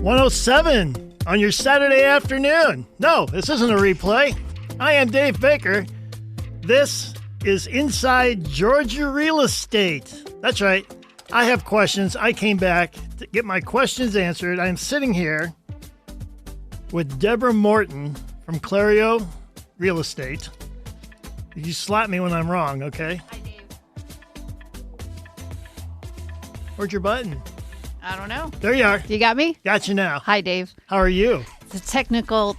107 on your Saturday afternoon. No, this isn't a replay. I am Dave Baker. This is Inside Georgia Real Estate. That's right. I have questions. I came back to get my questions answered. I'm sitting here with Deborah Morton from Clareo Real Estate. You slap me when I'm wrong, okay? Hi, Dave. Where's your button? I don't know. There you are. You got me? Got you now. Hi, Dave. How are you? The technical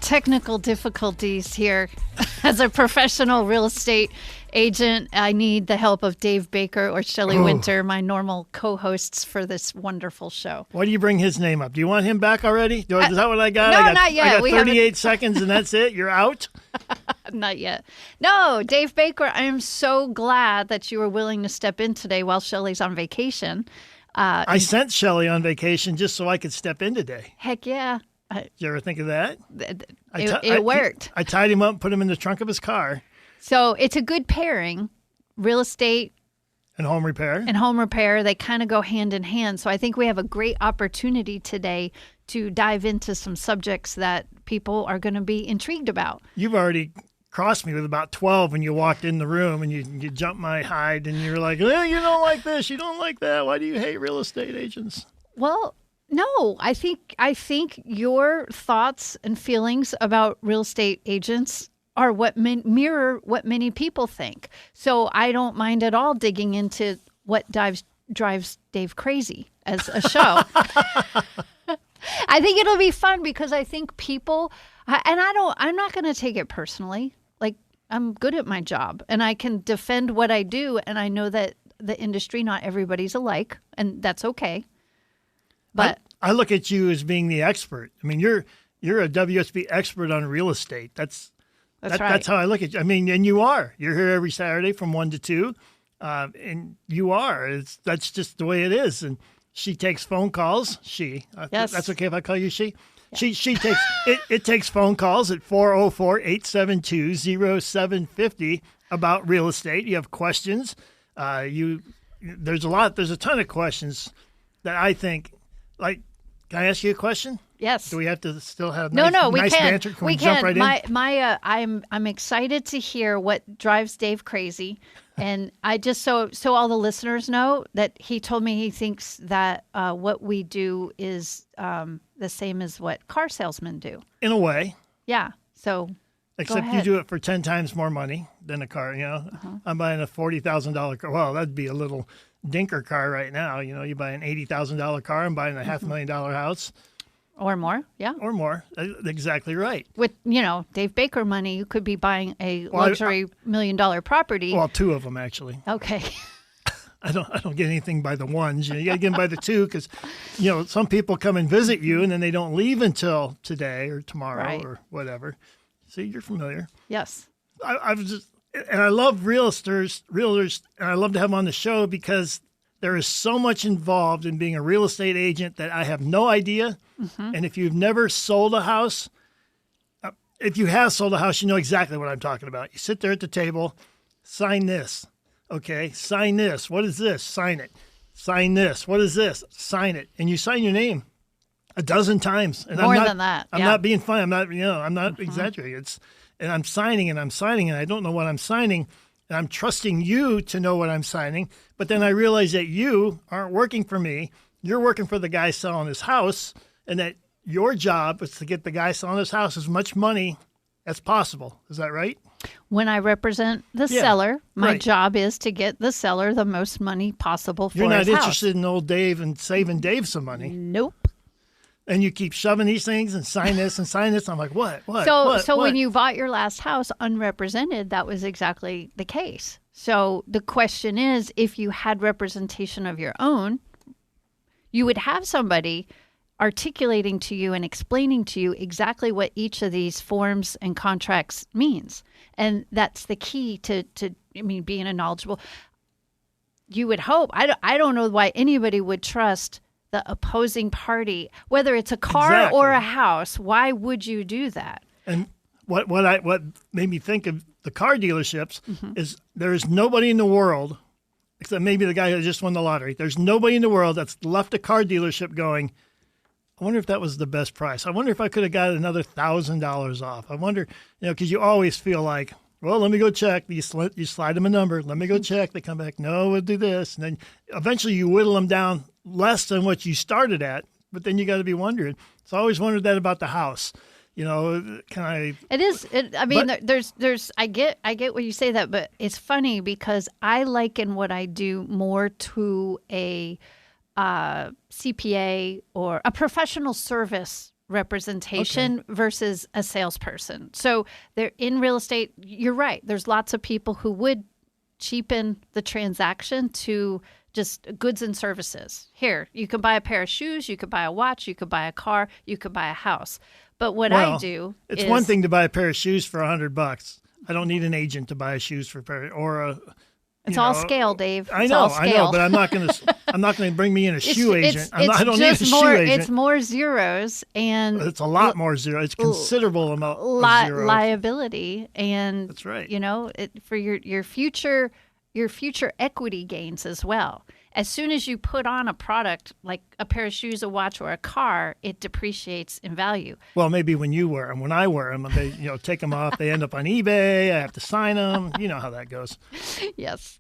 difficulties here. As a professional real estate agent, I need the help of Dave Baker or Shelley Winter, my normal co-hosts for this wonderful show. Why do you bring his name up? Do you want him back already? Is that what I got? No, I got not yet. I got 38 seconds and that's it? You're out? Not yet. No, Dave Baker, I am so glad that you were willing to step in today while Shelley's on vacation. I sent Shelley on vacation just so I could step in today. Heck yeah. Did you ever think of that? It worked. I tied him up and put him in the trunk of his car. So it's a good pairing. Real estate and home repair. They kind of go hand in hand. So I think we have a great opportunity today to dive into some subjects that people are going to be intrigued about. You've already crossed me with about 12 when you walked in the room and you jumped my hide and you're like, oh, you don't like this, you don't like that. Why do you hate real estate agents? Well, no, I think your thoughts and feelings about real estate agents are what mirror what many people think. So I don't mind at all digging into what drives Dave crazy as a show. I think it'll be fun because I think people, and I'm not going to take it personally. Like, I'm good at my job and I can defend what I do. And I know that the industry, not everybody's alike, and that's okay. But I look at you as being the expert. I mean, you're a WSB expert on real estate. That's right. That's how I look at you. I mean, and you are. You're here every Saturday from 1 to 2, and you are. That's just the way it is. And she takes phone calls. Yes. That's okay if I call you she? Yeah. She takes it takes phone calls at 404-872-0750 about real estate. You have questions. There's a ton of questions that I think, like, can I ask you a question? Yes. Do we have to still have we nice can. banter? Can we jump can. right in? I'm excited to hear what drives Dave crazy. And I just so all the listeners know that he told me he thinks that what we do is the same as what car salesmen do. In a way. Yeah. So except you do it for 10 times more money than a car, you know. Uh-huh. I'm buying a $40,000 car. Well, that'd be a little dinker car right now. You know, you buy an $80,000 car, I'm buying a $500,000 house. Or more, yeah. Or more. Exactly right. With, Dave Baker money, you could be buying a luxury $1 million property. Well, 2 of them, actually. Okay. I don't get anything by the ones. You got to get them by the 2 because, some people come and visit you and then they don't leave until today or tomorrow or whatever. See, you're familiar. Yes. I love realtors, and I love to have them on the show because there is so much involved in being a real estate agent that I have no idea. Mm-hmm. And if you've never sold a house, if you have sold a house, you know exactly what I'm talking about. You sit there at the table, sign this. Okay, sign this. What is this? Sign it. Sign this. What is this? Sign it. And you sign your name a dozen times. And More than that. I'm not being funny. I'm not exaggerating. And I'm signing and I don't know what I'm signing. And I'm trusting you to know what I'm signing. But then I realize that you aren't working for me. You're working for the guy selling his house, and that your job is to get the guy selling his house as much money as possible. Is that right? When I represent the seller, my job is to get the seller the most money possible for his house. You're not interested in old Dave and saving Dave some money. Nope. And you keep shoving these things and sign this and sign this. I'm like, what? So when you bought your last house unrepresented, that was exactly the case. So the question is, if you had representation of your own, you would have somebody articulating to you and explaining to you exactly what each of these forms and contracts means. And that's the key to being a knowledgeable. You would hope. I don't know why anybody would trust the opposing party, whether it's a car or a house. Why would you do that? And what made me think of the car dealerships is there is nobody in the world, except maybe the guy who just won the lottery. There's nobody in the world that's left a car dealership going, I wonder if that was the best price. I wonder if I could have got another $1,000 off. I wonder, because you always feel like, well, let me go check. You slide them a number. Let me go check. They come back, no, we'll do this. And then eventually you whittle them down less than what you started at, but then you got to be wondering. So I always wondered that about the house. Can I? It is. There's. I get what you say that, but it's funny because I liken what I do more to a CPA or a professional service representation versus a salesperson. So they're in real estate. You're right. There's lots of people who would cheapen the transaction to just goods and services. Here, you can buy a pair of shoes, you could buy a watch, you could buy a car, you could buy a house. But what I do is... It's one thing to buy a pair of shoes for $100. I don't need an agent to buy shoes for a pair or a... It's all scale, Dave. I know, but I'm not going to bring me in a shoe agent. I don't need a shoe agent. It's more zeros, and it's a lot more zeros. It's considerable amount of zeros. Liability, and that's right. For your future equity gains as well. As soon as you put on a product like a pair of shoes, a watch, or a car, it depreciates in value. Well, maybe when you wear them. When I wear them, they take them off. They end up on eBay. I have to sign them. You know how that goes. Yes.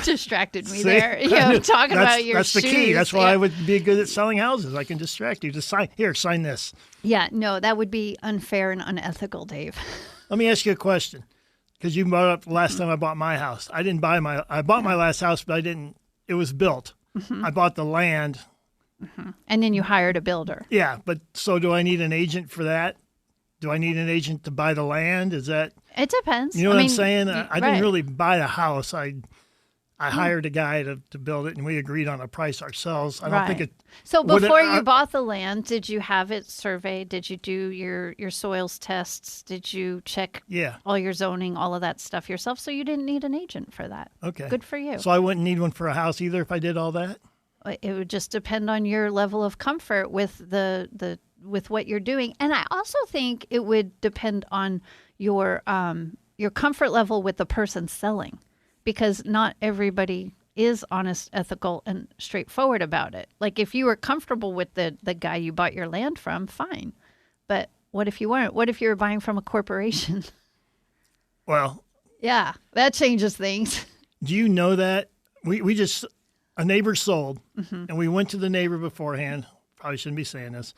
Distracted me there. Talking about your shoes. That's the key. That's why I would be good at selling houses. I can distract you. Just sign this. Yeah, no, that would be unfair and unethical, Dave. Let me ask you a question. Because you brought up the last time I bought my house. I bought my last house, but it was built. Mm-hmm. I bought the land. Mm-hmm. And then you hired a builder. Yeah, but so do I need an agent for that? Do I need an agent to buy the land? Is that... It depends. You know what I'm saying? I didn't really buy the house. I hired a guy to build it, and we agreed on a price ourselves. I don't think it... So before you bought the land, did you have it surveyed? Did you do your soils tests? Did you check all your zoning, all of that stuff yourself? So you didn't need an agent for that. Okay. Good for you. So I wouldn't need one for a house either if I did all that? It would just depend on your level of comfort with with what you're doing. And I also think it would depend on your comfort level with the person selling, because not everybody is honest, ethical, and straightforward about it. Like if you were comfortable with the guy you bought your land from, fine. But what if you weren't? What if you were buying from a corporation? Well, yeah, that changes things. Do you know that a neighbor sold, and we went to the neighbor beforehand. Probably shouldn't be saying this.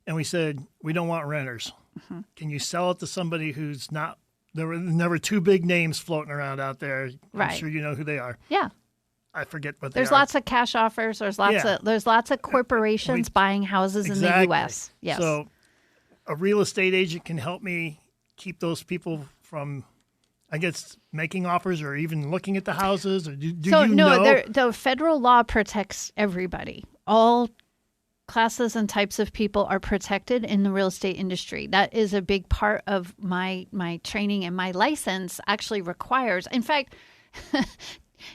And we said, we don't want renters. Mm-hmm. Can you sell it to somebody who's not... There were two big names floating around out there. Right. I'm sure you know who they are. Yeah. I forget what they are. There's lots of cash offers. There's lots of corporations buying houses in the U.S. Yes. So a real estate agent can help me keep those people from, I guess, making offers or even looking at the houses? Or do you know? The federal law protects everybody. All classes and types of people are protected in the real estate industry. That is a big part of my training, and my license actually requires, in fact,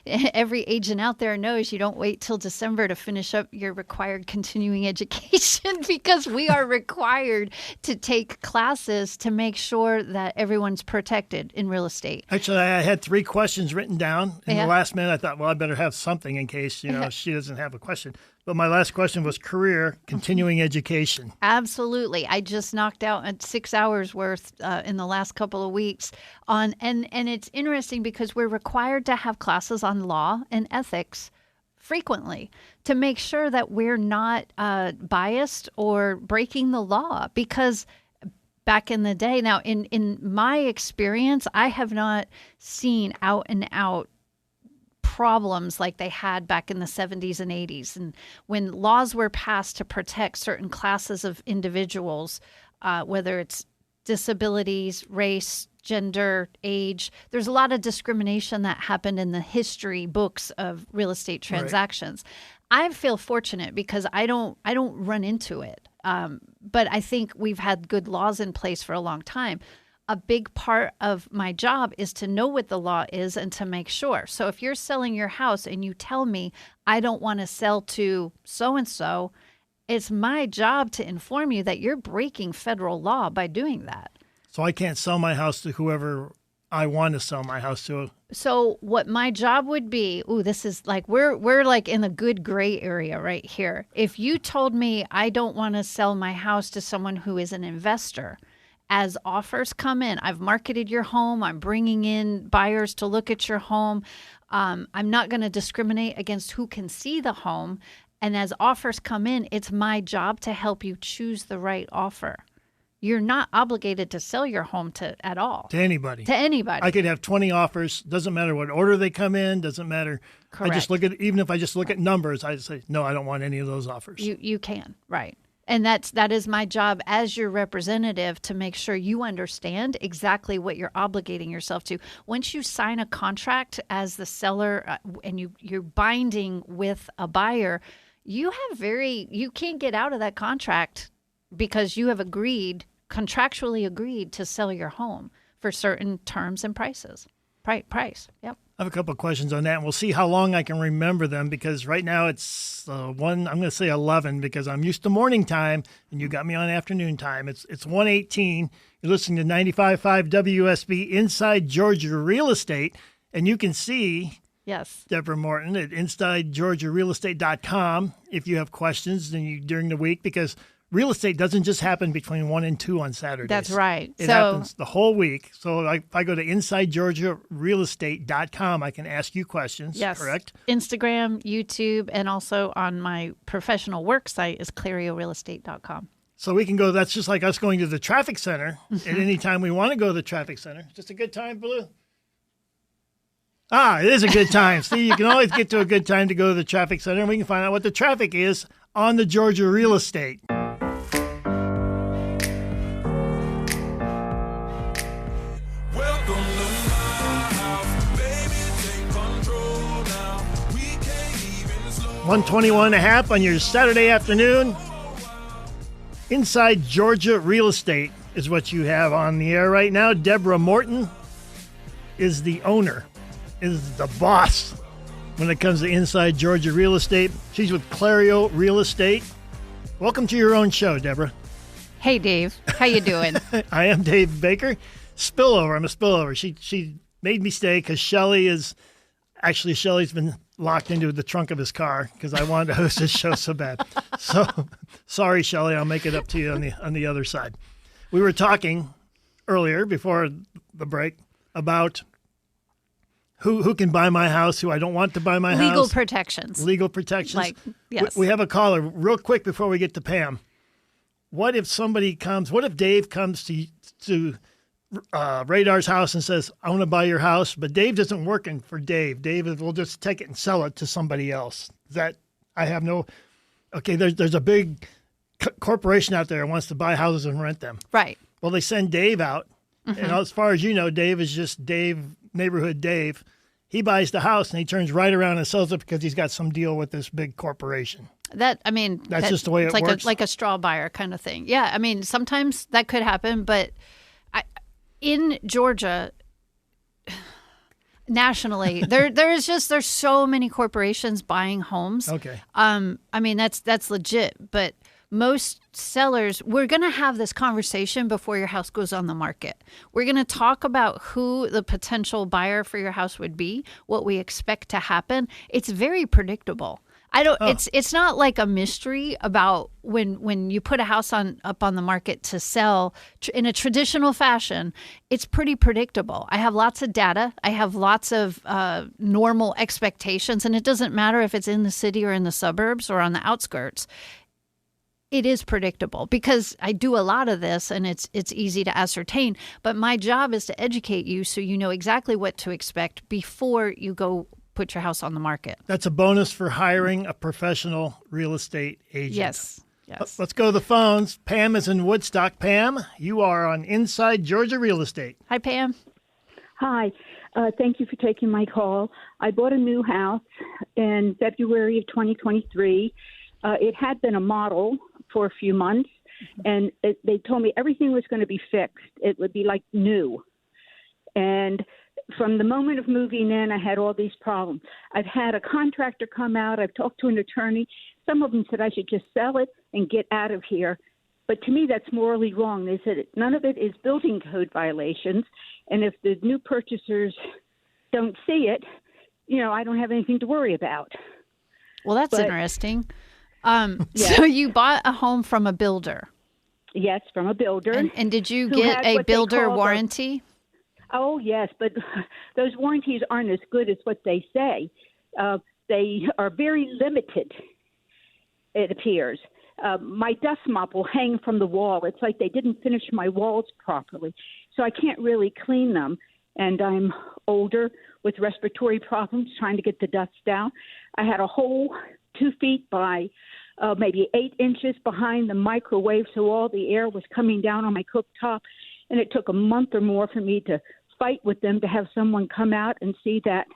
every agent out there knows you don't wait till December to finish up your required continuing education, because we are required to take classes to make sure that everyone's protected in real estate. Actually, I had 3 questions written down. In the last minute, I thought, well, I better have something in case, she doesn't have a question. But my last question was career, continuing education. Absolutely. I just knocked out 6 hours worth in the last couple of weeks on, and it's interesting because we're required to have classes on law and ethics frequently to make sure that we're not biased or breaking the law. Because back in the day, now in my experience, I have not seen out and out problems like they had back in the 70s and 80s, and when laws were passed to protect certain classes of individuals, whether it's disabilities, race, gender, age. There's a lot of discrimination that happened in the history books of real estate transactions. Right. I feel fortunate because I don't run into it, but I think we've had good laws in place for a long time. A big part of my job is to know what the law is and to make sure. So if you're selling your house and you tell me, I don't want to sell to so-and-so, it's my job to inform you that you're breaking federal law by doing that. So I can't sell my house to whoever I want to sell my house to. So what my job would be, this is like, we're like in the good gray area right here. If you told me I don't want to sell my house to someone who is an investor, as offers come in, I've marketed your home, I'm bringing in buyers to look at your home. I'm not going to discriminate against who can see the home. And as offers come in, it's my job to help you choose the right offer. You're not obligated to sell your home at all. To anybody. To anybody. I could have 20 offers. Doesn't matter what order they come in. Doesn't matter. Correct. Even if I just look at numbers, I say, no, I don't want any of those offers. You can, right. And that is my job as your representative to make sure you understand exactly what you're obligating yourself to. Once you sign a contract as the seller and you're binding with a buyer, you can't get out of that contract because you have contractually agreed to sell your home for certain terms and prices. Price. Yep. I have a couple of questions on that, and we'll see how long I can remember them, because right now it's I'm going to say 11 because I'm used to morning time, and you got me on afternoon time. It's 1:18. You're listening to 95.5 WSB Inside Georgia Real Estate, and you can see Deborah Morton at InsideGeorgiaRealEstate.com if you have questions during the week, because real estate doesn't just happen between 1 and 2 on Saturdays. That's right. It happens the whole week. So if I go to InsideGeorgiaRealEstate.com, I can ask you questions, correct? Instagram, YouTube, and also on my professional work site is ClareoRealEstate.com. So we can go, that's just like us going to the traffic center at any time we want to go to the traffic center. Just a good time, Blue? It is a good time. See, you can always get to a good time to go to the traffic center, and we can find out what the traffic is on the Georgia Real Estate. Welcome to my house, baby, take control now. We can't even slow 121.5 on your Saturday afternoon. Inside Georgia Real Estate is what you have on the air right now. Deborah Morton is the owner, is the boss when it comes to Inside Georgia Real Estate. She's with Clareo Real Estate. Welcome to your own show, Deborah. Hey, Dave. How you doing? I am Dave Baker. Spillover. I'm a spillover. She made me stay because Shelly's been locked into the trunk of his car because I wanted to host his show so bad. So sorry, Shelly. I'll make it up to you on the other side. We were talking earlier before the break about who can buy my house, who I don't want to buy my house. Legal protections. Yes. We have a caller real quick before we get to Pam. What if Dave comes to Radar's house and says, I want to buy your house, but Dave isn't working for Dave. Dave will just take it and sell it to somebody else. There's a big corporation out there that wants to buy houses and rent them. Right. Well, they send Dave out. Mm-hmm. And as far as you know, Dave is just Dave, neighborhood Dave. He buys the house and he turns right around and sells it because he's got some deal with this big corporation. That's just the way it works. Like a straw buyer kind of thing. Yeah, I mean, sometimes that could happen, but in Georgia, nationally, there's so many corporations buying homes. Okay. I mean, that's legit, but most sellers, we're going to have this conversation before your house goes on the market. We're going to talk about who the potential buyer for your house would be, what we expect to happen. It's very predictable. It's not like a mystery about when you put a house up on the market to sell in a traditional fashion. It's pretty predictable. I have lots of data. I have lots of normal expectations, and it doesn't matter if it's in the city or in the suburbs or on the outskirts. It is predictable because I do a lot of this and it's easy to ascertain. But my job is to educate you so you know exactly what to expect before you go put your house on the market. That's a bonus for hiring a professional real estate agent. Yes. Let's go to the phones. Pam is in Woodstock. Pam, you are on Inside Georgia Real Estate. Hi, Pam. Hi. Thank you for taking my call. I bought a new house in February of 2023. It had been a model for a few months, and they told me everything was going to be fixed. It would be like new. And from the moment of moving in, I had all these problems. I've had a contractor come out. I've talked to an attorney. Some of them said I should just sell it and get out of here. But to me, that's morally wrong. They said none of it is building code violations, and if the new purchasers don't see it, I don't have anything to worry about. Well, that's interesting. So you bought a home from a builder. Yes, from a builder. And did you get a builder warranty? Oh, yes, but those warranties aren't as good as what they say. They are very limited, it appears. My dust mop will hang from the wall. It's like they didn't finish my walls properly, so I can't really clean them. And I'm older with respiratory problems, trying to get the dust down. I had a hole 2 feet by maybe 8 inches behind the microwave, so all the air was coming down on my cooktop. And it took a month or more for me to fight with them to have someone come out and see that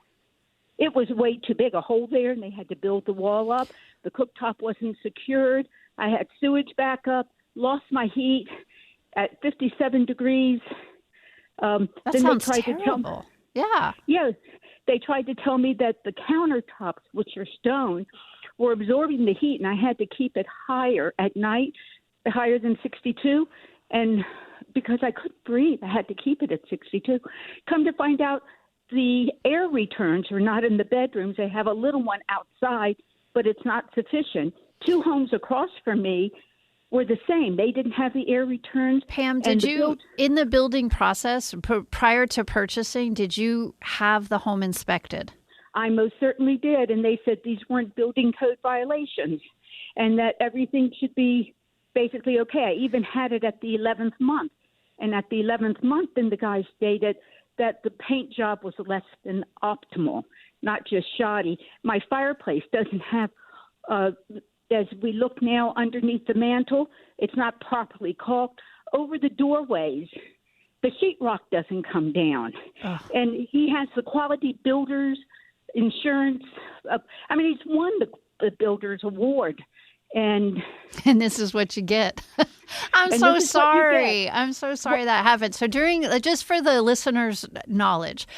it was way too big a hole there, and they had to build the wall up. The cooktop wasn't secured. I had sewage backup, lost my heat at 57 degrees. That then sounds they tried terrible. Yeah. Yeah, they tried to tell me that the countertops, which are stone, were absorbing the heat, and I had to keep it higher at night, higher than 62. And because I couldn't breathe, I had to keep it at 62. Come to find out, the air returns are not in the bedrooms. They have a little one outside, but it's not sufficient. 2 homes across from me were the same. They didn't have the air returns. Pam, did you, in the building process, prior to purchasing, did you have the home inspected? I most certainly did, and they said these weren't building code violations and that everything should be basically okay. I even had it at the 11th month, and at the 11th month, then the guy stated that the paint job was less than optimal, not just shoddy. My fireplace doesn't have, as we look now underneath the mantle, it's not properly caulked. Over the doorways, the sheetrock doesn't come down. And he has the Quality Builders insurance. He's won the Builders Award. And this is what you get. I'm so sorry. I'm so sorry that happened. So just for the listeners' knowledge,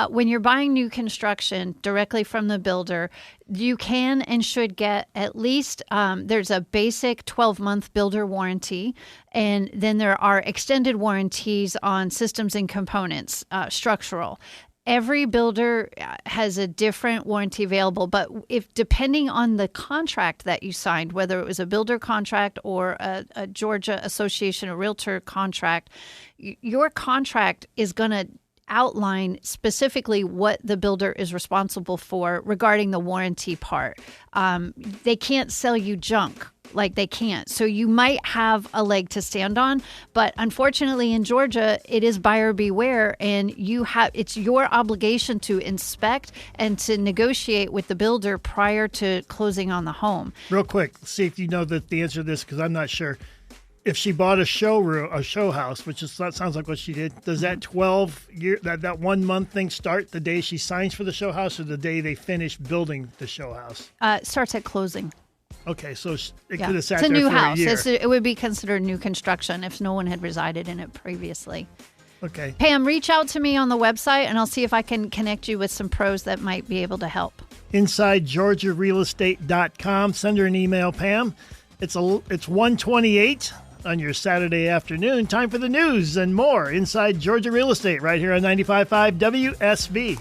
when you're buying new construction directly from the builder, you can and should get at least, there's a basic 12-month builder warranty, and then there are extended warranties on systems and components, structural. Every builder has a different warranty available, but if depending on the contract that you signed, whether it was a builder contract or a Georgia Association of Realtor contract, your contract is going to outline specifically what the builder is responsible for regarding the warranty part. They can't sell you junk. Like they can't. So you might have a leg to stand on, but unfortunately in Georgia, it is buyer beware, and it's your obligation to inspect and to negotiate with the builder prior to closing on the home. Real quick, see if you know the answer to this, because I'm not sure. If she bought a show house, which sounds like what she did, does that 12-year, that 1 month thing start the day she signs for the show house, or the day they finish building the show house? It starts at closing. Okay, so it could have sat it's a there new for house. a year. It would be considered new construction if no one had resided in it previously. Okay. Pam, reach out to me on the website, and I'll see if I can connect you with some pros that might be able to help. InsideGeorgiaRealEstate.com. Send her an email, Pam. It's 1:28 on your Saturday afternoon. Time for the news and more. Inside Georgia Real Estate, right here on 95.5 WSB.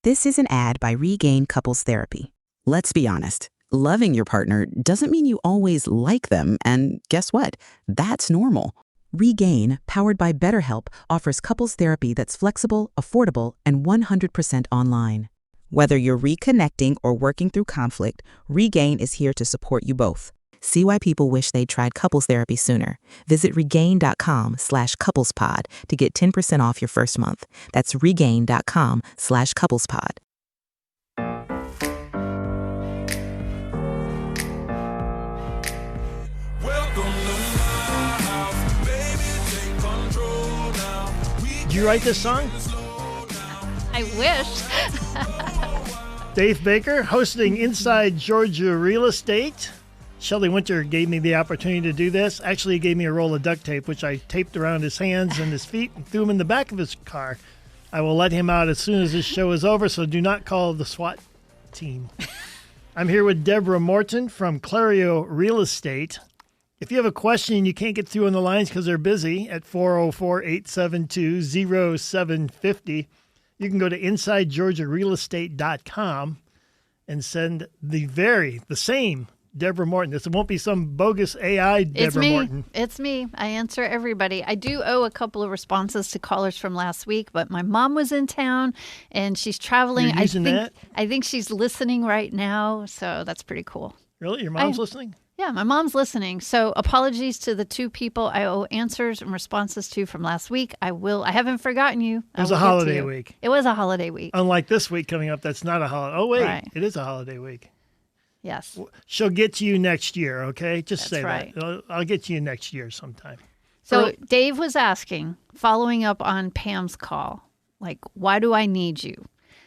This is an ad by Regain Couples Therapy. Let's be honest. Loving your partner doesn't mean you always like them, and guess what? That's normal. Regain, powered by BetterHelp, offers couples therapy that's flexible, affordable, and 100% online. Whether you're reconnecting or working through conflict, Regain is here to support you both. See why people wish they'd tried couples therapy sooner. Visit regain.com/couplespod to get 10% off your first month. That's regain.com/couplespod. Did you write this song? I wish. Dave Baker hosting Inside Georgia Real Estate. Shelley Winter gave me the opportunity to do this. Actually, he gave me a roll of duct tape, which I taped around his hands and his feet and threw him in the back of his car. I will let him out as soon as this show is over, so do not call the SWAT team. I'm here with Deborah Morton from Clareo Real Estate. If you have a question and you can't get through on the lines because they're busy at 404-872-0750, you can go to InsideGeorgiaRealEstate.com and send the same Deborah Morton. This won't be some bogus AI Deborah Morton. It's me. I answer everybody. I do owe a couple of responses to callers from last week, but my mom was in town and she's traveling. You're using that? I think she's listening right now, so that's pretty cool. Really? Your mom's listening? Yeah, my mom's listening. So apologies to the two people I owe answers and responses to from last week. I haven't forgotten you. It was a holiday week. It was a holiday week. Unlike this week coming up, that's not a holiday. Oh, wait. Right. It is a holiday week. Yes. She'll get to you next year, okay? Just That's say right. that. I'll get to you next year sometime. So Dave was asking, following up on Pam's call, like, why do I need you?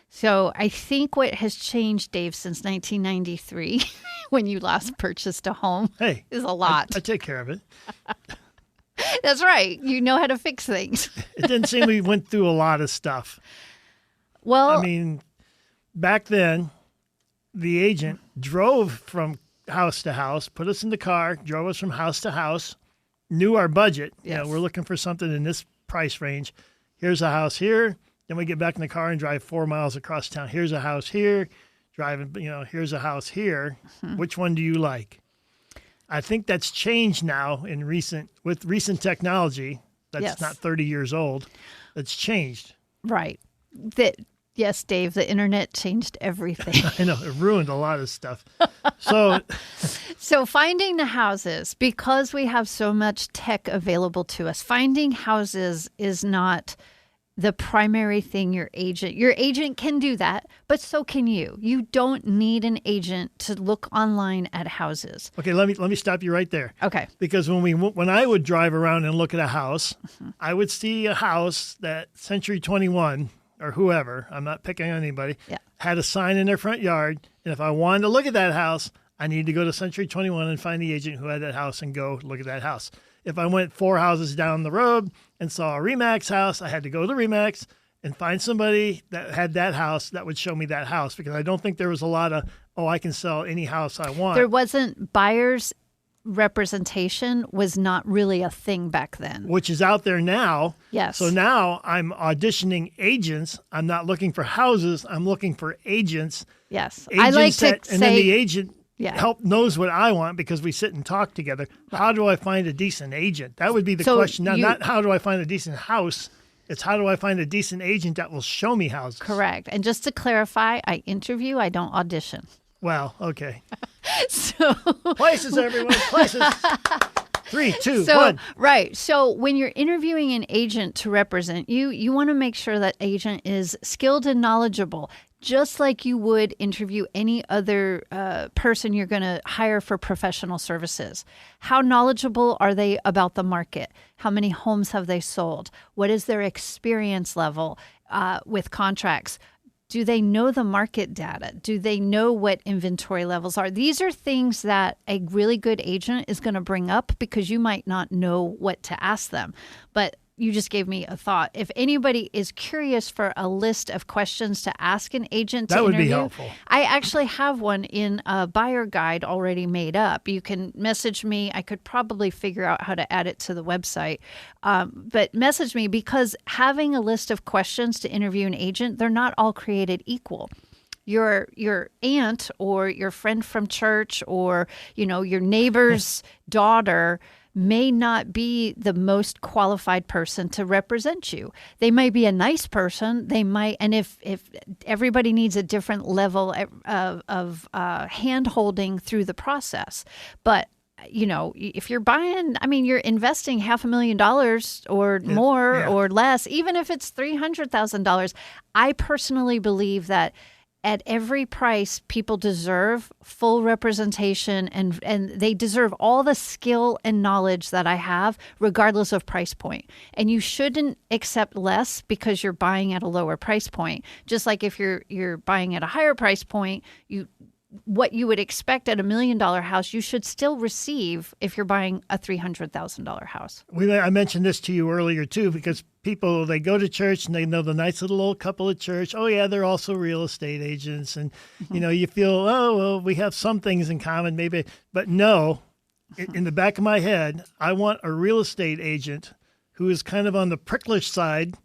So I think what has changed, Dave, since 1993, when you last purchased a home, is a lot. I take care of it. That's right. You know how to fix things. It didn't seem we went through a lot of stuff. Well, I mean, back then, the agent drove from house to house, put us in the car, drove us from house to house, knew our budget. Yes. You know, we're looking for something in this price range. Here's a house here. Then we get back in the car and drive 4 miles across town. Here's a house here. Here's a house here. Mm-hmm. Which one do you like? I think that's changed now with recent technology. That's not 30 years old. That's changed. Right. Yes, Dave, the internet changed everything. I know. It ruined a lot of stuff. So finding the houses, because we have so much tech available to us, finding houses is not the primary thing your agent can do that, but so can you. You don't need an agent to look online at houses. Okay, let me stop you right there. Okay. Because when I would drive around and look at a house, I would see a house that Century 21 or whoever, I'm not picking on anybody, had a sign in their front yard. And if I wanted to look at that house, I need to go to Century 21 and find the agent who had that house and go look at that house. If I went 4 houses down the road and saw a RE/MAX house, I had to go to RE/MAX and find somebody that had that house that would show me that house, because I don't think there was a lot of, I can sell any house I want. There wasn't buyers representation was not really a thing back then. Which is out there now. Yes. So now I'm auditioning agents. I'm not looking for houses. I'm looking for agents. Yes. Agents I like to say... And then the agent knows what I want because we sit and talk together. How do I find a decent agent? That would be the question. Now, not how do I find a decent house. It's how do I find a decent agent that will show me houses. Correct. And just to clarify, I interview, I don't audition. Well, okay. So places, everyone, places. 3, 2, 1. Right. So when you're interviewing an agent to represent you, you want to make sure that agent is skilled and knowledgeable, just like you would interview any other person you're going to hire for professional services. How knowledgeable are they about the market? How many homes have they sold? What is their experience level with contracts? Do they know the market data? Do they know what inventory levels are? These are things that a really good agent is going to bring up because you might not know what to ask them. But you just gave me a thought. If anybody is curious for a list of questions to ask an agent to interview, that would be helpful. I actually have one in a buyer guide already made up. You can message me. I could probably figure out how to add it to the website. But message me, because having a list of questions to interview an agent, they're not all created equal. Your aunt or your friend from church or, your neighbor's daughter may not be the most qualified person to represent you. They might be a nice person. They might, and if everybody needs a different level of hand-holding through the process. But, if you're buying, you're investing $500,000 or more or less, even if it's $300,000. I personally believe that at every price, people deserve full representation and they deserve all the skill and knowledge that I have, regardless of price point. And you shouldn't accept less because you're buying at a lower price point. Just like if you're buying at a higher price point, what you would expect at $1 million house, you should still receive if you're buying a $300,000 house. I mentioned this to you earlier, too, because people, they go to church and they know the nice little old couple at church. Oh, yeah, they're also real estate agents. And, you feel, oh, well, we have some things in common, maybe. But no, in the back of my head, I want a real estate agent who is kind of on the pricklish side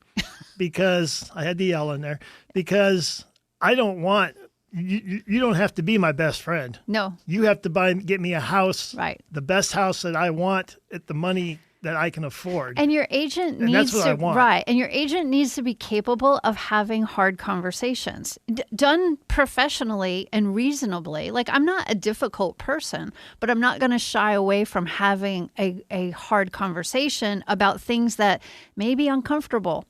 because I had the L in there, because I don't want... You don't have to be my best friend. No. You have to get me a house, right? The best house that I want at the money that I can afford. And your agent and needs that's what to, I want. right? And your agent needs to be capable of having hard conversations, done professionally and reasonably. Like, I'm not a difficult person, but I'm not going to shy away from having a hard conversation about things that may be uncomfortable.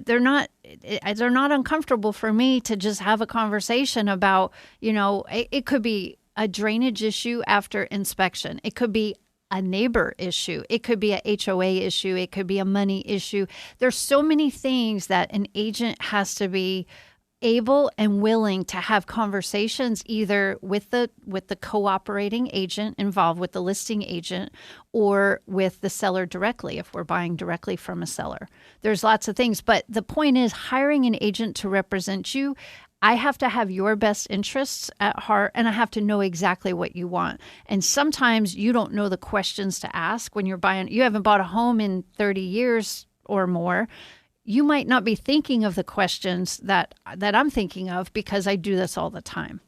They're not uncomfortable for me to just have a conversation about, it could be a drainage issue after inspection. It could be a neighbor issue. It could be a HOA issue. It could be a money issue. There's so many things that an agent has to be able and willing to have conversations either with the cooperating agent involved with the listing agent or with the seller directly if we're buying directly from a seller. There's lots of things, but the point is hiring an agent to represent you. I have to have your best interests at heart, and I have to know exactly what you want. And sometimes you don't know the questions to ask when you're buying. You haven't bought a home in 30 years or more. You might not be thinking of the questions that I'm thinking of because I do this all the time.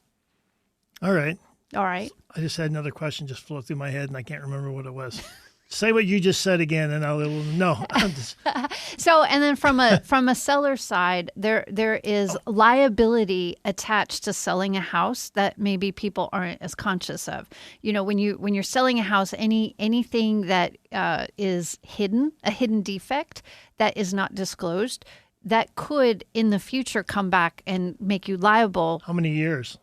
All right. I just had another question just flow through my head, and I can't remember what it was. Say what you just said again, and I'll no. So, and then from a seller side, there is liability attached to selling a house that maybe people aren't as conscious of. When you're selling a house, anything that is hidden, a hidden defect that is not disclosed, that could in the future come back and make you liable. How many years?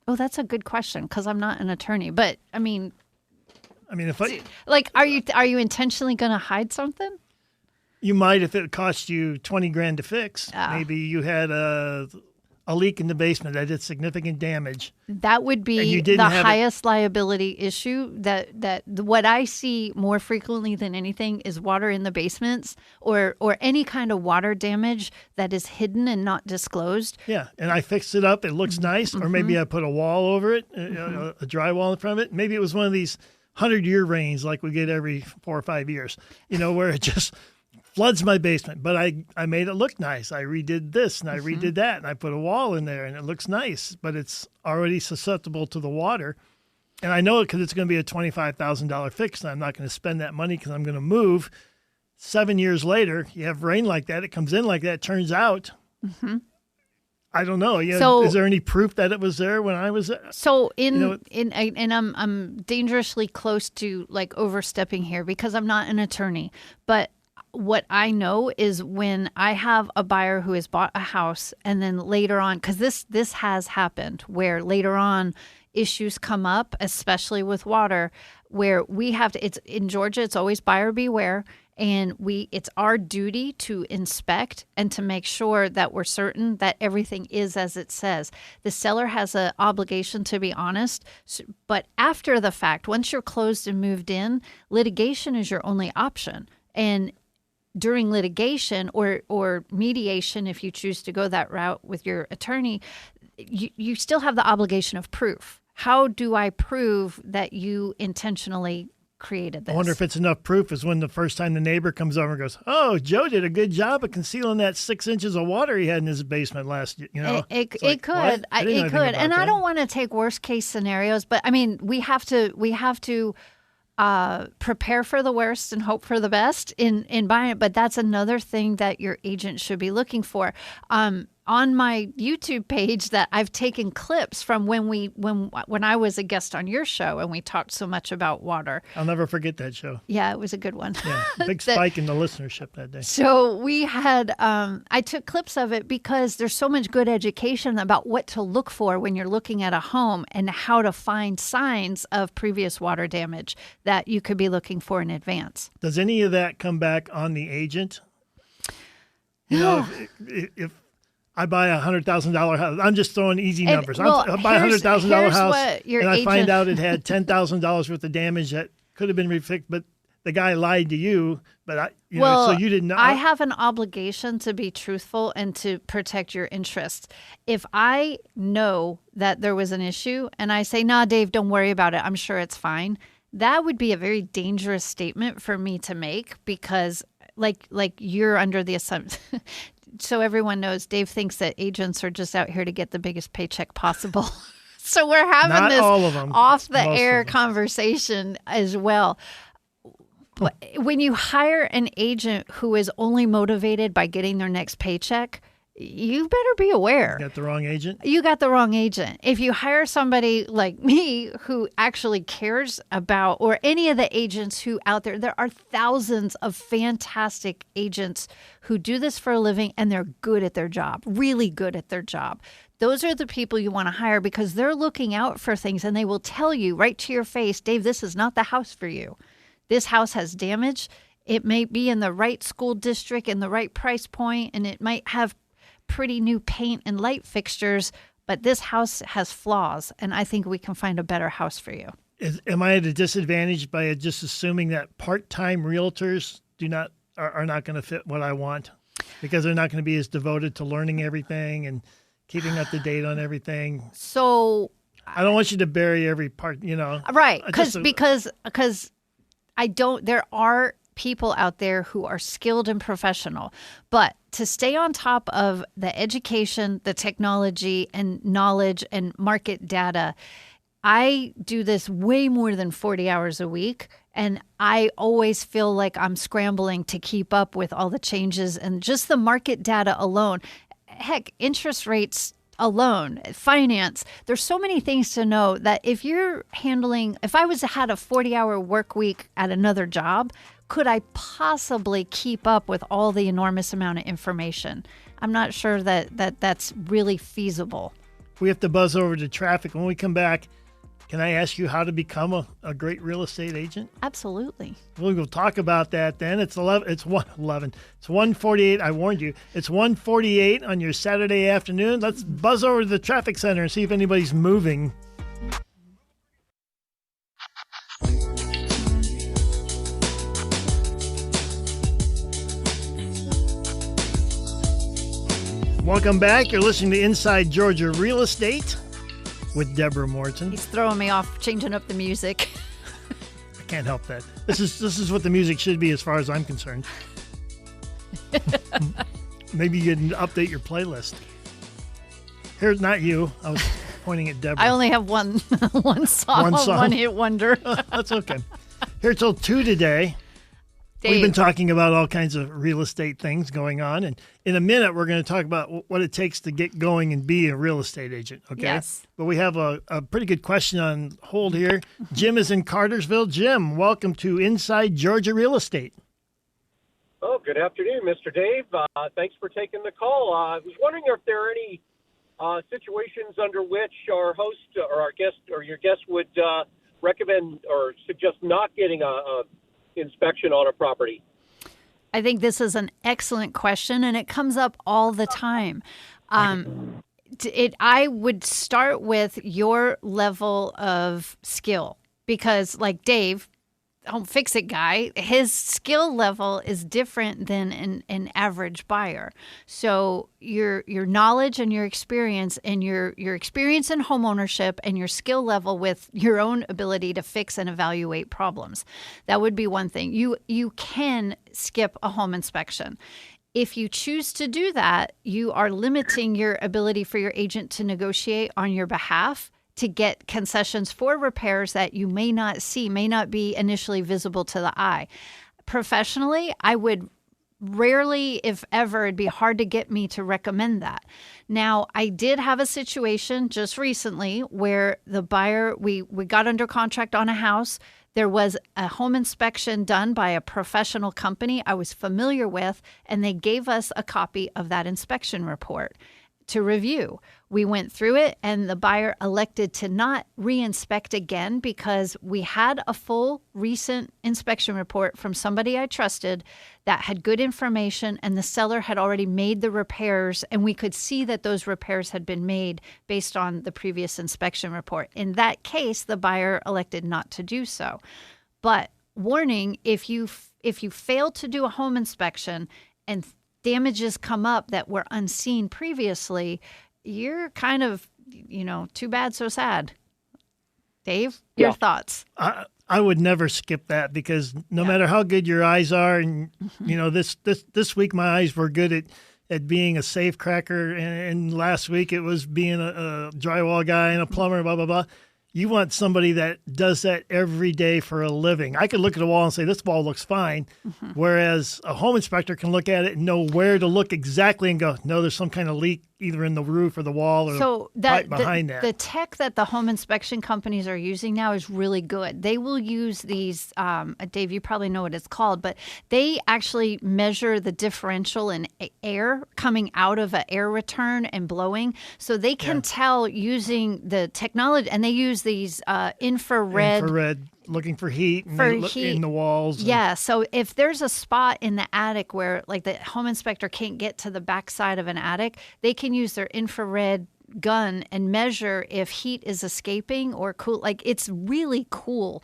Oh, that's a good question because I'm not an attorney, but I mean, if I are you intentionally going to hide something? You might if it cost you $20,000 to fix. Maybe you had a leak in the basement that did significant damage. That would be the highest liability issue. That what I see more frequently than anything is water in the basements or any kind of water damage that is hidden and not disclosed. Yeah, and I fixed it up. It looks nice, or maybe I put a wall over it, a drywall in front of it. Maybe it was one of these 100-year rains like we get every 4 or 5 years, where it just floods my basement. But I made it look nice. I redid this and I redid that, and I put a wall in there, and it looks nice, but it's already susceptible to the water. And I know it because it's going to be a $25,000 fix, and I'm not going to spend that money because I'm going to move. 7 years later, you have rain like that. It comes in like that. It turns out. I don't know. So, is there any proof that it was there when I was there? So I'm dangerously close to like overstepping here because I'm not an attorney. But what I know is when I have a buyer who has bought a house and then later on, because this has happened, where later on issues come up, especially with water, where we have to. It's in Georgia. It's always buyer beware. And it's our duty to inspect and to make sure that we're certain that everything is as it says. The seller has an obligation to be honest, but after the fact, once you're closed and moved in, litigation is your only option. And during litigation or mediation, if you choose to go that route with your attorney, you still have the obligation of proof. How do I prove that you intentionally created this? I wonder if it's enough proof is when the first time the neighbor comes over and goes, "Oh, Joe did a good job of concealing that 6 inches of water he had in his basement last year." It could. It could. And I don't want to take worst case scenarios, but I mean, we have to prepare for the worst and hope for the best in buying it. But that's another thing that your agent should be looking for. On my YouTube page, that I've taken clips from when I was a guest on your show and we talked so much about water. I'll never forget that show. Yeah, it was a good one. Yeah, big spike in the listenership that day. So we had, I took clips of it because there's so much good education about what to look for when you're looking at a home and how to find signs of previous water damage that you could be looking for in advance. Does any of that come back on the agent? If I buy $100,000 house. I'm just throwing easy And- numbers. well, I buy a $100,000 here's house, what your and I find agent- out it had $10,000 worth of damage that could have been refixed, but the guy lied to you. But so you didn't know. I have an obligation to be truthful and to protect your interests. If I know that there was an issue and I say, "Nah, Dave, don't worry about it. I'm sure it's fine," that would be a very dangerous statement for me to make because, like you're under the assumption. So everyone knows, Dave thinks that agents are just out here to get the biggest paycheck possible. So we're having Not this all of them. off the Most air of them. conversation as well. When you hire an agent who is only motivated by getting their next paycheck, you better be aware. Got the wrong agent. You got the wrong agent. If you hire somebody like me who actually cares about, or any of the agents who out there are thousands of fantastic agents who do this for a living and they're good at their job, really good at their job. Those are the people you want to hire because they're looking out for things and they will tell you right to your face, Dave, this is not the house for you. This house has damage. It may be in the right school district and the right price point, and it might have pretty new paint and light fixtures, but this house has flaws, and I think we can find a better house for you. Am I at a disadvantage by just assuming that part-time realtors are not going to fit what I want because they're not going to be as devoted to learning everything and keeping up to date on everything? So I don't want you to bury every part, right, Just because I don't. There are people out there who are skilled and professional, but to stay on top of the education, the technology and knowledge and market data, I do this way more than 40 hours a week. And I always feel like I'm scrambling to keep up with all the changes and just the market data alone. Heck, interest rates alone, finance. There's so many things to know that if I had a 40-hour work week at another job, could I possibly keep up with all the enormous amount of information? I'm not sure that's really feasible. We have to buzz over to traffic. When we come back, can I ask you how to become a great real estate agent? Absolutely. We'll talk about that then. It's 11. It's 1:11. It's 1:48. I warned you. It's 1:48 on your Saturday afternoon. Let's buzz over to the traffic center and see if anybody's moving. Welcome back. You're listening to Inside Georgia Real Estate with Deborah Morton. He's throwing me off, changing up the music. I can't help that. This is what the music should be as far as I'm concerned. Maybe you can update your playlist. Here's not you. I was pointing at Deborah. I only have one song, one hit wonder. That's okay. Here till 2 today. Dave. We've been talking about all kinds of real estate things going on. And in a minute, we're going to talk about what it takes to get going and be a real estate agent. Okay. Yes. But we have a pretty good question on hold here. Jim is in Cartersville. Jim, welcome to Inside Georgia Real Estate. Oh, good afternoon, Mr. Dave. Thanks for taking the call. I was wondering if there are any situations under which our host or our guest or your guest would recommend or suggest not getting a inspection on a property. I think this is an excellent question, and it comes up all the time. I would start with your level of skill because, like Dave, home fix it guy, his skill level is different than an average buyer. So your knowledge and your experience and your experience in home ownership and your skill level with your own ability to fix and evaluate problems, that would be one thing. You can skip a home inspection. If you choose to do that, you are limiting your ability for your agent to negotiate on your behalf to get concessions for repairs that you may not see, may not be initially visible to the eye. Professionally, I would rarely, if ever, it'd be hard to get me to recommend that. Now, I did have a situation just recently where the buyer, we got under contract on a house. There was a home inspection done by a professional company I was familiar with, and they gave us a copy of that inspection report. to review. We went through it, and the buyer elected to not re-inspect again because we had a full recent inspection report from somebody I trusted that had good information, and the seller had already made the repairs, and we could see that those repairs had been made based on the previous inspection report. In that case, the buyer elected not to do so. But warning, if you fail to do a home inspection and damages come up that were unseen previously, you're kind of, too bad, so sad. Dave, your thoughts? I would never skip that because no matter how good your eyes are, and this week my eyes were good at being a safe cracker, and last week it was being a drywall guy and a plumber, blah blah blah. You want somebody that does that every day for a living. I could look at a wall and say, this wall looks fine, whereas a home inspector can look at it and know where to look exactly and go, no, there's some kind of leak either in the roof or the wall or the pipe behind that. The tech that the home inspection companies are using now is really good. They will use these, Dave, you probably know what it's called, but they actually measure the differential in air coming out of an air return and blowing. So they can tell using the technology, and they use these infrared looking for heat and in the walls. Yeah. So if there's a spot in the attic where like the home inspector can't get to the backside of an attic, they can use their infrared gun and measure if heat is escaping or cool. Like it's really cool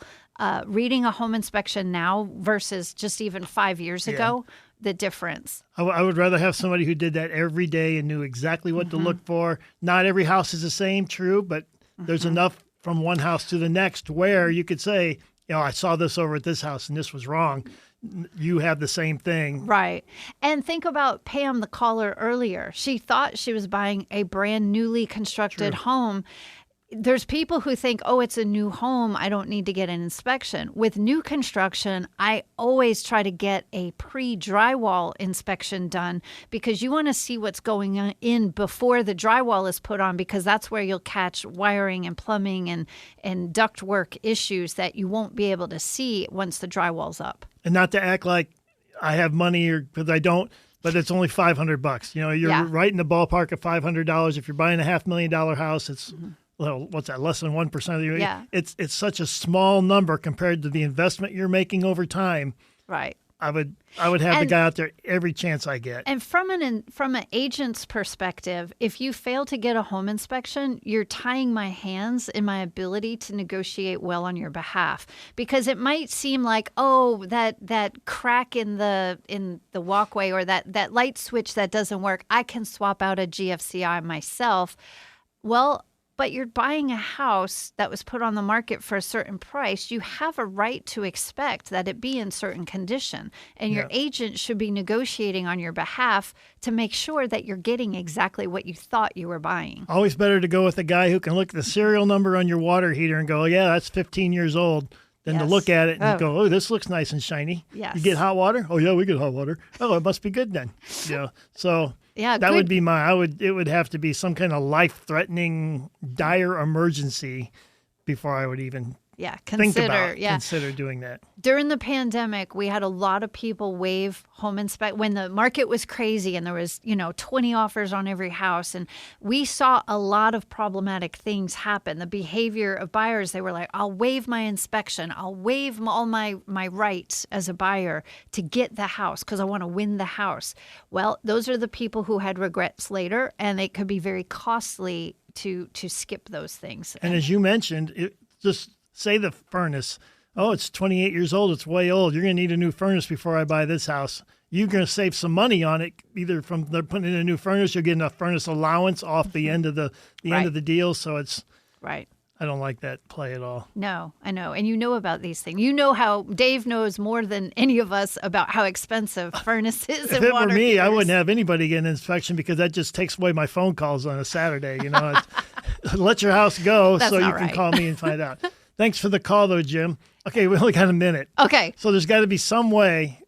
reading a home inspection now versus just even 5 years ago, the difference. I would rather have somebody who did that every day and knew exactly what to look for. Not every house is the same, true, but there's enough from one house to the next where you could say, I saw this over at this house and this was wrong. You have the same thing. Right. And think about Pam, the caller earlier. She thought she was buying a brand newly constructed home. There's people who think, it's a new home, I don't need to get an inspection. With new construction, I always try to get a pre-drywall inspection done because you want to see what's going in before the drywall is put on, because that's where you'll catch wiring and plumbing and ductwork issues that you won't be able to see once the drywall's up. And not to act like I have money or because I don't, but it's only $500. You're right in the ballpark of $500. If you're buying a $500,000 house, it's well, what's that? Less than 1% of your. Yeah. It's such a small number compared to the investment you're making over time. Right. I would have the guy out there every chance I get. And from an agent's perspective, if you fail to get a home inspection, you're tying my hands in my ability to negotiate well on your behalf. Because it might seem like, that crack in the walkway or that light switch that doesn't work, I can swap out a GFCI myself. Well, but you're buying a house that was put on the market for a certain price. You have a right to expect that it be in certain condition. And your agent should be negotiating on your behalf to make sure that you're getting exactly what you thought you were buying. Always better to go with a guy who can look at the serial number on your water heater and go, yeah, that's 15 years old, than to look at it and go, this looks nice and shiny. Yes. You get hot water? Oh, yeah, we get hot water. Oh, it must be good then. So... Yeah, that would be it would have to be some kind of life-threatening, dire emergency before I would even consider doing that. During the pandemic, we had a lot of people waive home inspect when the market was crazy and there was, 20 offers on every house. And we saw a lot of problematic things happen. The behavior of buyers, they were like, I'll waive my inspection. I'll waive all my rights as a buyer to get the house because I want to win the house. Well, those are the people who had regrets later, and it could be very costly to skip those things. And as you mentioned, just say the furnace, it's 28 years old, it's way old. You're going to need a new furnace before I buy this house. You're going to save some money on it, either from they're putting in a new furnace, you'll get a furnace allowance off the end of the end of the deal. So it's right. I don't like that play at all. No, I know. And you know about these things. You know how Dave knows more than any of us about how expensive furnaces and water If it were me, heaters. I wouldn't have anybody get an inspection because that just takes away my phone calls on a Saturday. Let your house go so you can call me and find out. Thanks for the call, though, Jim. Okay, we only got a minute. Okay. So there's got to be some way.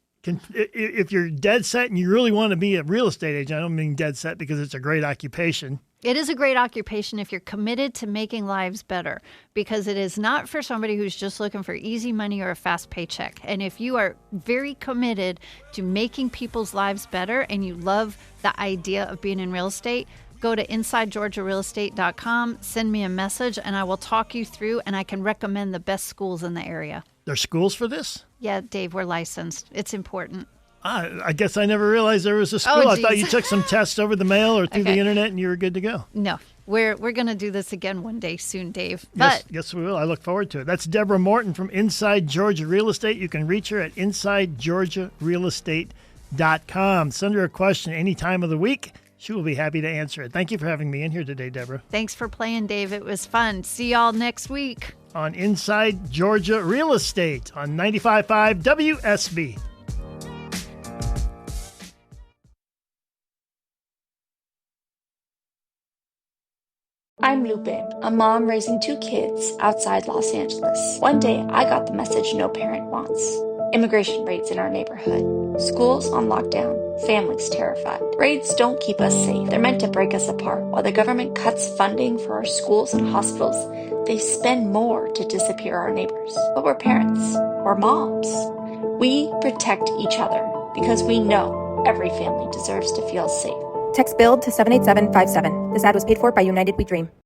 If you're dead set and you really want to be a real estate agent, I don't mean dead set because it's a great occupation. It is a great occupation if you're committed to making lives better, because it is not for somebody who's just looking for easy money or a fast paycheck. And if you are very committed to making people's lives better and you love the idea of being in real estate, go to InsideGeorgiaRealEstate.com, send me a message, and I will talk you through, and I can recommend the best schools in the area. There's schools for this? Yeah, Dave, we're licensed. It's important. I guess I never realized there was a school. Oh, I thought geez. you took some tests over the mail or through the Okay. internet and you were good to go. No, we're going to do this again one day soon, Dave. Yes, But yes, we will. I look forward to it. That's Deborah Morton from Inside Georgia Real Estate. You can reach her at InsideGeorgiaRealEstate.com. Send her a question any time of the week. She will be happy to answer it. Thank you for having me in here today, Deborah. thanks for playing, Dave. It was fun. See y'all next week. On Inside Georgia Real Estate on 95.5 WSB. I'm Lupe, a mom raising 2 kids outside Los Angeles. One day, I got the message no parent wants. Immigration raids in our neighborhood. Schools on lockdown. Families terrified. Raids don't keep us safe. They're meant to break us apart. While the government cuts funding for our schools and hospitals, they spend more to disappear our neighbors. But we're parents. We're moms. We protect each other because we know every family deserves to feel safe. Text BUILD to 78757. This ad was paid for by United We Dream.